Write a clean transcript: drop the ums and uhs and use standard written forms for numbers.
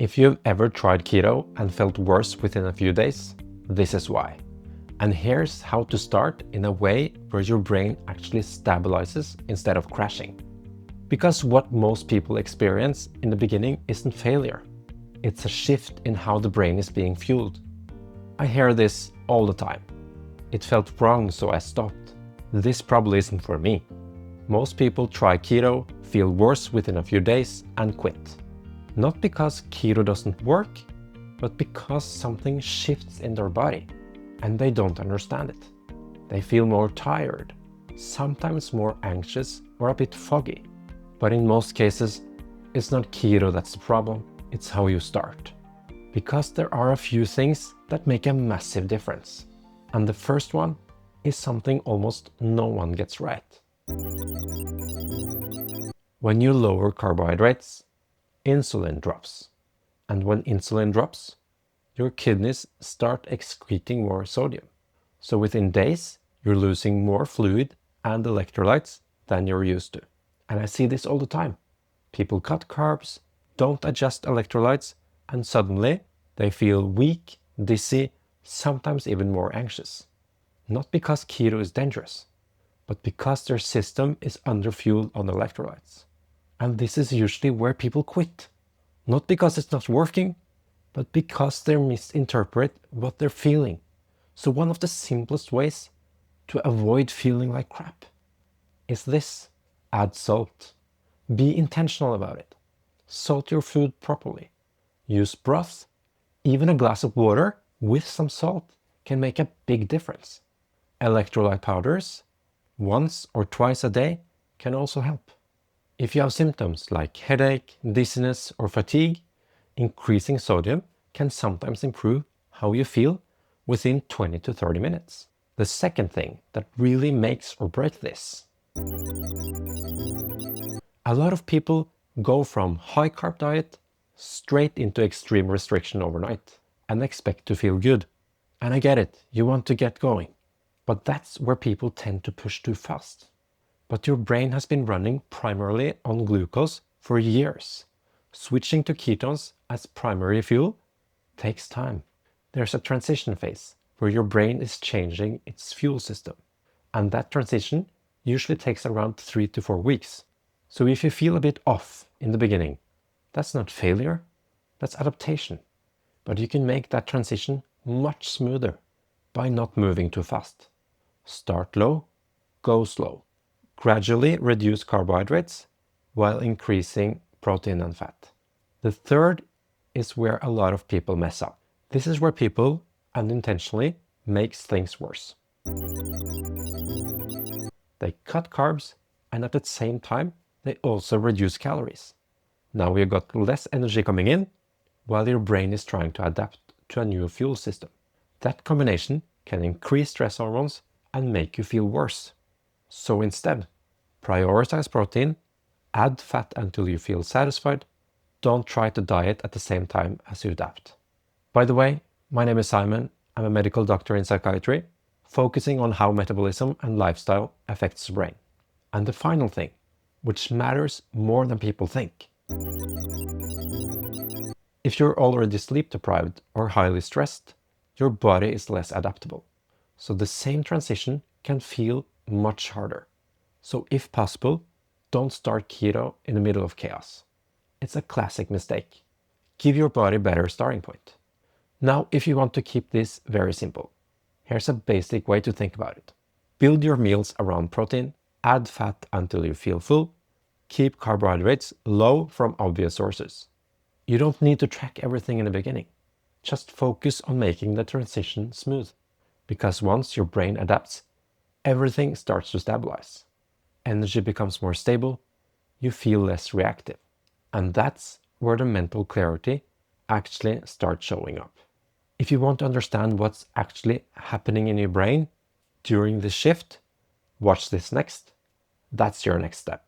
If you've ever tried keto and felt worse within a few days, this is why. And here's how to start in a way where your brain actually stabilizes instead of crashing. Because what most people experience in the beginning isn't failure. It's a shift in how the brain is being fueled. I hear this all the time. It felt wrong, so I stopped. This probably isn't for me. Most people try keto, feel worse within a few days, and quit. Not because keto doesn't work, but because something shifts in their body, and they don't understand it. They feel more tired, sometimes more anxious or a bit foggy. But in most cases, it's not keto that's the problem, it's how you start. Because there are a few things that make a massive difference. And the first one is something almost no one gets right. When you lower carbohydrates, insulin drops. And when insulin drops, your kidneys start excreting more sodium. So within days, you're losing more fluid and electrolytes than you're used to. And I see this all the time. People cut carbs, don't adjust electrolytes, and suddenly they feel weak, dizzy, sometimes even more anxious. Not because keto is dangerous, but because their system is underfueled on electrolytes. And this is usually where people quit. Not because it's not working, but because they misinterpret what they're feeling. So one of the simplest ways to avoid feeling like crap is this: add salt. Be intentional about it. Salt your food properly. Use broth. Even a glass of water with some salt can make a big difference. Electrolyte powders, once or twice a day, can also help. If you have symptoms like headache, dizziness, or fatigue, increasing sodium can sometimes improve how you feel within 20 to 30 minutes. The second thing that really makes or breaks this. A lot of people go from high carb diet straight into extreme restriction overnight and expect to feel good. And I get it, you want to get going. But that's where people tend to push too fast. But your brain has been running primarily on glucose for years. Switching to ketones as primary fuel takes time. There's a transition phase where your brain is changing its fuel system. And that transition usually takes around 3 to 4 weeks. So if you feel a bit off in the beginning, that's not failure, that's adaptation. But you can make that transition much smoother by not moving too fast. Start low, go slow. Gradually reduce carbohydrates while increasing protein and fat. The third is where a lot of people mess up. This is where people unintentionally makes things worse. They cut carbs and at the same time they also reduce calories. Now you've got less energy coming in while your brain is trying to adapt to a new fuel system. That combination can increase stress hormones and make you feel worse. So instead, prioritize protein, add fat until you feel satisfied. Don't try to diet at the same time as you adapt. By the way, my name is Simon. I'm a medical doctor in psychiatry, focusing on how metabolism and lifestyle affects the brain. And the final thing, which matters more than people think. If you're already sleep deprived or highly stressed, your body is less adaptable. So the same transition can feel much harder. So if possible, don't start keto in the middle of chaos. It's a classic mistake. Give your body a better starting point. Now, if you want to keep this very simple, here's a basic way to think about it. Build your meals around protein, add fat until you feel full, keep carbohydrates low from obvious sources. You don't need to track everything in the beginning. Just focus on making the transition smooth. Because once your brain adapts, everything starts to stabilize. Energy becomes more stable, you feel less reactive. And that's where the mental clarity actually starts showing up. If you want to understand what's actually happening in your brain during this shift, watch this next. That's your next step.